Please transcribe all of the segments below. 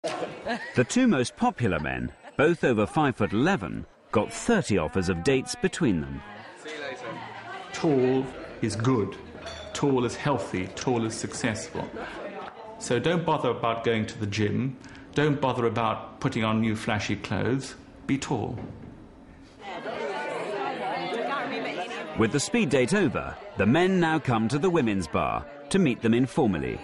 The two most popular men, both over 5'11", got 30 offers of dates between them. See you later. Tall is good, tall is healthy, tall is successful. So don't bother about going to the gym, don't bother about putting on new flashy clothes, be tall. With the speed date over, the men now come to the women's bar to meet them informally.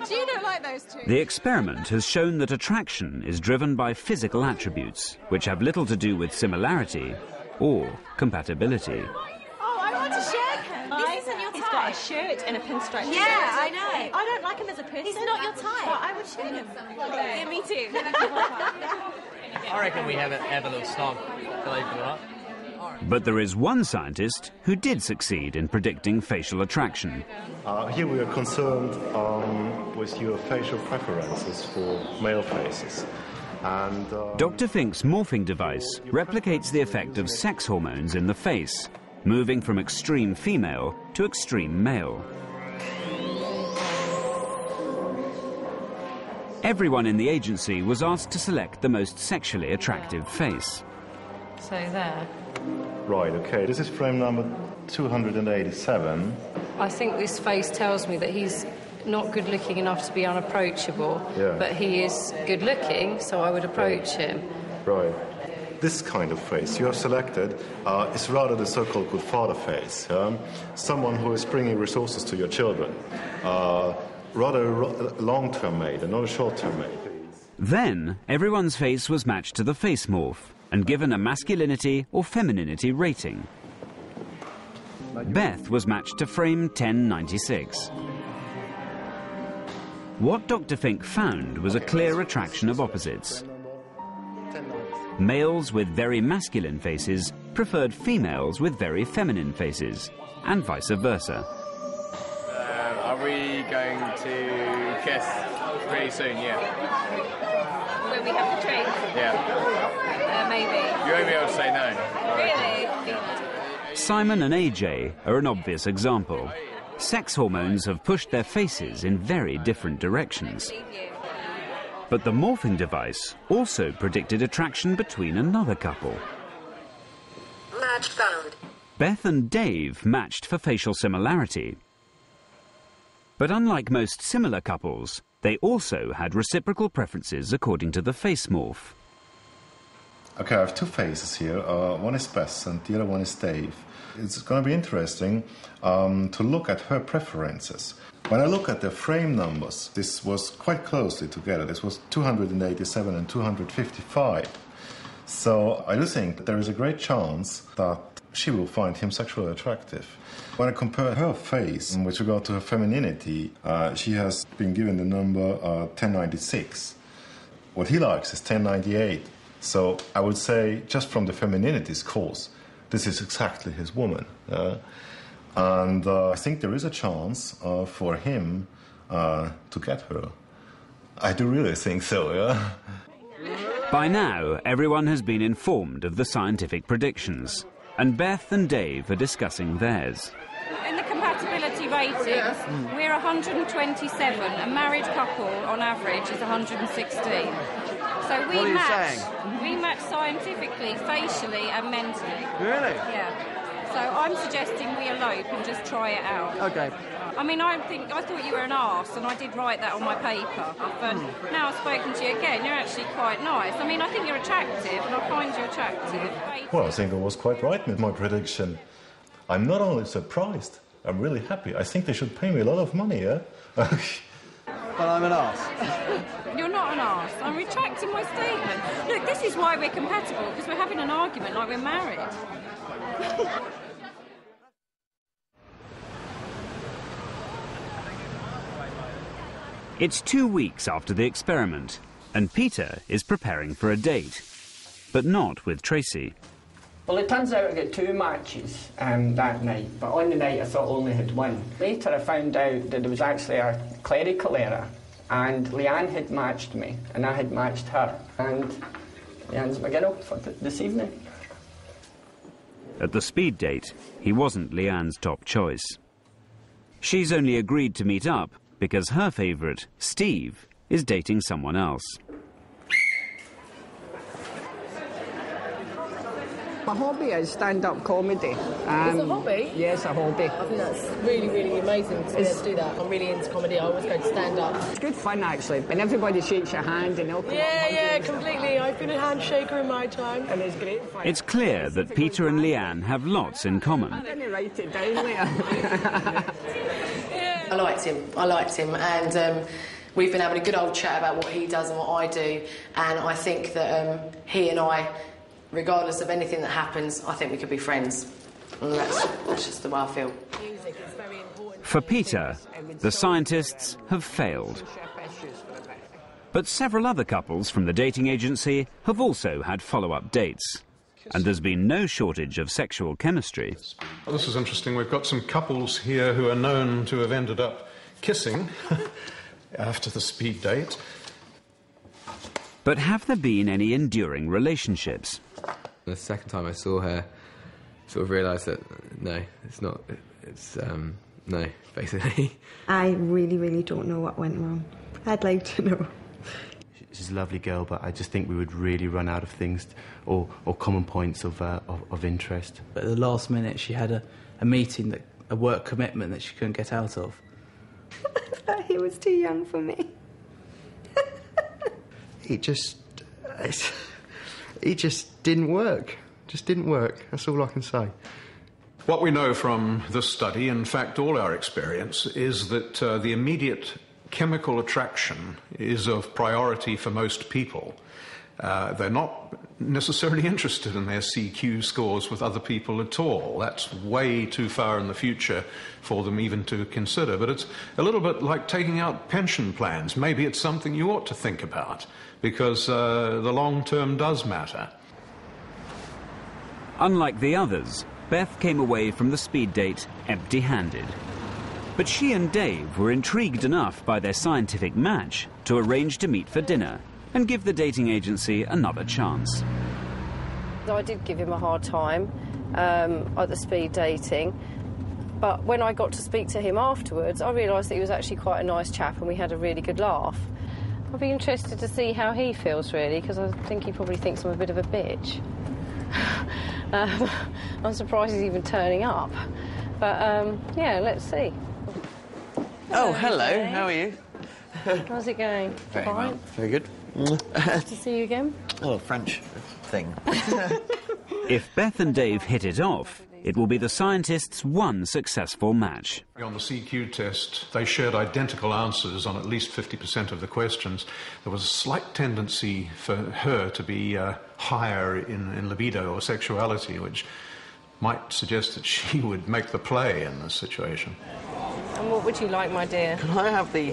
Do you not like those two? The experiment has shown that attraction is driven by physical attributes, which have little to do with similarity or compatibility. Oh, I want to shake him. This isn't your type. He's got a shirt and a pinstripe shirt. Yeah, I know. I don't like him as a person. He's not your type. Well, I would shoot him. Yeah, me too. I reckon we have a little snog. Believe it or not. But there is one scientist who did succeed in predicting facial attraction. Here we are concerned with your facial preferences for male faces. And Dr. Fink's morphing device replicates the effect of sex hormones in the face, moving from extreme female to extreme male. Everyone in the agency was asked to select the most sexually attractive face. So there. Right, okay, this is frame number 287. I think this face tells me that he's not good looking enough to be unapproachable, Yeah. but he is good looking, so I would approach him. Right. This kind of face you have selected is rather the so-called good father face. Someone who is bringing resources to your children. Rather a long-term mate and not a short-term mate. Then, everyone's face was matched to the face morph and given a masculinity or femininity rating. Beth was matched to frame 1096. What Dr. Fink found was a clear attraction of opposites. Males with very masculine faces preferred females with very feminine faces, and vice versa. Are we going to kiss pretty soon? Yeah. When we have the drink? Yeah. Maybe. You won't be able to say no. Really? Simon and AJ are an obvious example. Sex hormones have pushed their faces in very different directions. But the morphing device also predicted attraction between another couple. Match found. Beth and Dave matched for facial similarity. But unlike most similar couples, they also had reciprocal preferences according to the face morph. Okay, I have two faces here. One is Beth and the other one is Dave. It's going to be interesting to look at her preferences. When I look at the frame numbers, this was quite closely together. This was 287 and 255. So I do think that there is a great chance that she will find him sexually attractive. When I compare her face with regard to her femininity, she has been given the number 1096. What he likes is 1098. So I would say, just from the femininity scores, this is exactly his woman. And I think there is a chance for him to get her. I do really think so, yeah. By now, everyone has been informed of the scientific predictions, and Beth and Dave are discussing theirs. In the compatibility ratings, we're 127. A married couple, on average, is 116. So we match scientifically, facially and mentally. Really? Yeah. So I'm suggesting we elope and just try it out. Okay. I mean, I thought you were an arse, and I did write that on my paper. But now I've spoken to you again, you're actually quite nice. I mean, I think you're attractive, and I find you attractive. Well, I think I was quite right with my prediction. I'm not only surprised, I'm really happy. I think they should pay me a lot of money, yeah? But I'm an arse. You're not an arse. I'm retracting my statement. Look, this is why we're compatible, because we're having an argument like we're married. It's 2 weeks after the experiment, and Peter is preparing for a date, but not with Tracy. Well, it turns out I got 2 matches that night, but on the night I thought I only had 1. Later I found out that there was actually a clerical error, and Leanne had matched me, and I had matched her, and Leanne's my girl for this evening. At the speed date, he wasn't Leanne's top choice. She's only agreed to meet up because her favourite, Steve, is dating someone else. My hobby is stand-up comedy. It's a hobby? Yes, a hobby. I think that's really, really amazing to be able to do that. I'm really into comedy. I always go to stand-up. It's good fun, actually. When everybody shakes your hand and they'll come Yeah, completely. I've been a handshaker in my time. And it's great fun. It's clear that Peter and Leanne have lots in common. I didn't write it down later. I liked him, and we've been having a good old chat about what he does and what I do, and I think that he and I, regardless of anything that happens, I think we could be friends. And that's just the way I feel. Music is very important. For Peter, the scientists have failed. But several other couples from the dating agency have also had follow-up dates. And there's been no shortage of sexual chemistry. Well, this is interesting. We've got some couples here who are known to have ended up kissing after the speed date. But have there been any enduring relationships? The second time I saw her, sort of realised that, no, it's not, no, basically. I really, really don't know what went wrong. I'd like to know. She's a lovely girl, but I just think we would really run out of things or common points of interest. But at the last minute, she had a meeting, a work commitment that she couldn't get out of. He was too young for me. It just didn't work. Just didn't work. That's all I can say. What we know from this study, in fact all our experience, is that the immediate chemical attraction is of priority for most people. They're not necessarily interested in their CQ scores with other people at all. That's way too far in the future for them even to consider. But it's a little bit like taking out pension plans. Maybe it's something you ought to think about, because the long term does matter. Unlike the others, Beth came away from the speed date empty-handed. But she and Dave were intrigued enough by their scientific match to arrange to meet for dinner and give the dating agency another chance. I did give him a hard time at the speed dating, but when I got to speak to him afterwards, I realised that he was actually quite a nice chap and we had a really good laugh. I'll be interested to see how he feels, really, because I think he probably thinks I'm a bit of a bitch. I'm surprised he's even turning up. But, yeah, let's see. Oh, hello. How are you? How's it going? Very Fine? well. Very good. Nice to see you again. Oh, French thing. If Beth and Dave hit it off, it will be the scientists' one successful match. On the CQ test, they shared identical answers on at least 50% of the questions. There was a slight tendency for her to be higher in libido or sexuality, which might suggest that she would make the play in this situation. And what would you like, my dear? Can I have the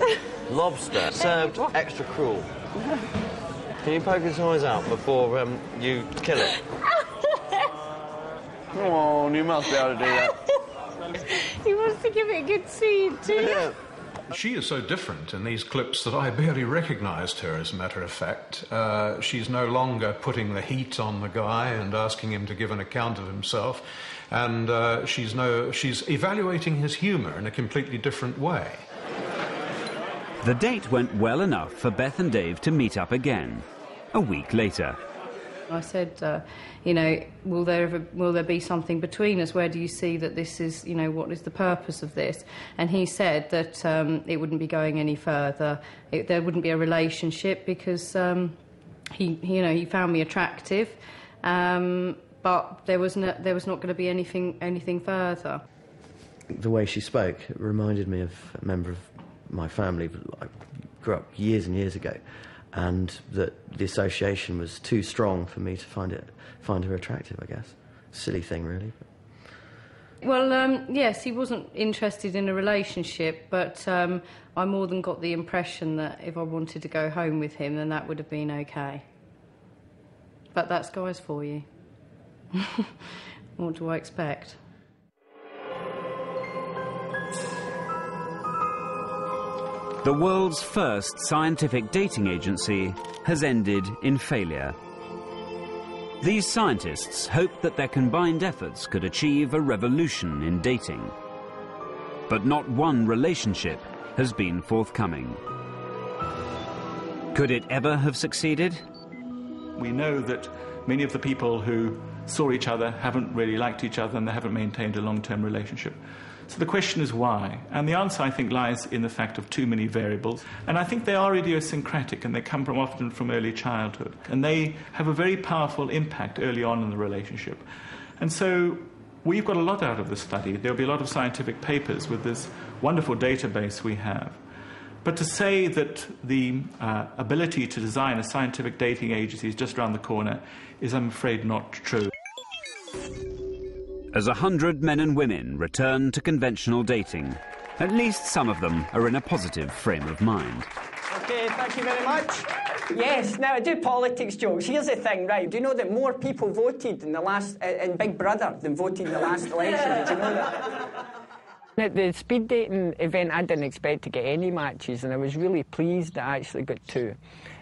lobster served extra cruel? Can you poke his eyes out before you kill it? Come on, you must be able to do that. He wants to give it a good scene, too. Yeah. She is so different in these clips that I barely recognised her, as a matter of fact. She's no longer putting the heat on the guy and asking him to give an account of himself, and she's evaluating his humour in a completely different way. The date went well enough for Beth and Dave to meet up again, a week later. I said, you know, will there be something between us? Where do you see that this is, you know, what is the purpose of this? And he said that it wouldn't be going any further. There wouldn't be a relationship because he found me attractive, but there was not going to be anything further. The way she spoke, it reminded me of a member of my family. I grew up years and years ago, and that the association was too strong for me to find her attractive, I guess. Silly thing, really. Well, yes, he wasn't interested in a relationship, but I more than got the impression that if I wanted to go home with him, then that would have been okay. But that's guys for you. What do I expect? The world's first scientific dating agency has ended in failure. These scientists hoped that their combined efforts could achieve a revolution in dating. But not one relationship has been forthcoming. Could it ever have succeeded? We know that many of the people who saw each other haven't really liked each other and they haven't maintained a long-term relationship. So the question is why? And the answer, I think, lies in the fact of too many variables. And I think they are idiosyncratic and they come from often from early childhood. And they have a very powerful impact early on in the relationship. And so we've got a lot out of this study. There'll be a lot of scientific papers with this wonderful database we have. But to say that the ability to design a scientific dating agency is just around the corner is, I'm afraid, not true. As 100 men and women return to conventional dating, at least some of them are in a positive frame of mind. OK, thank you very much. Yes, now I do politics jokes. Here's the thing, right? Do you know that more people voted in the last in Big Brother than voted in the last election? Did you know that? At the speed dating event, I didn't expect to get any matches, and I was really pleased that I actually got 2.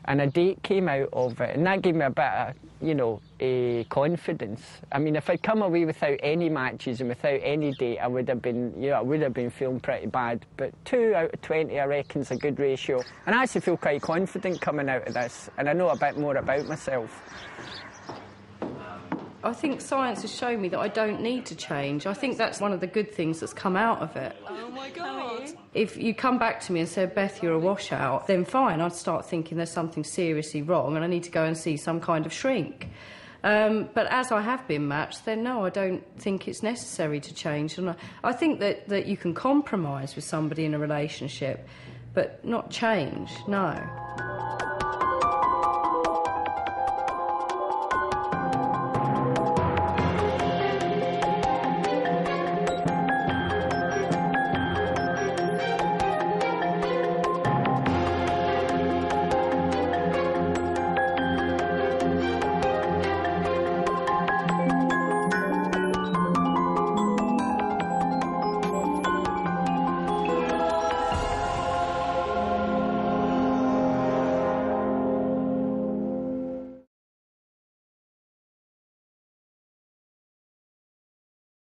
And a date came out of it, and that gave me a bit of, you know, confidence. I mean, if I'd come away without any matches and without any date, I would have been, you know, I would have been feeling pretty bad. But 2 out of 20, I reckon, is a good ratio. And I actually feel quite confident coming out of this, and I know a bit more about myself. I think science has shown me that I don't need to change. I think that's one of the good things that's come out of it. Oh my God. If you come back to me and say, Beth, you're a washout, then fine, I'd start thinking there's something seriously wrong and I need to go and see some kind of shrink. But as I have been matched, then no, I don't think it's necessary to change. And I think that you can compromise with somebody in a relationship, but not change, no.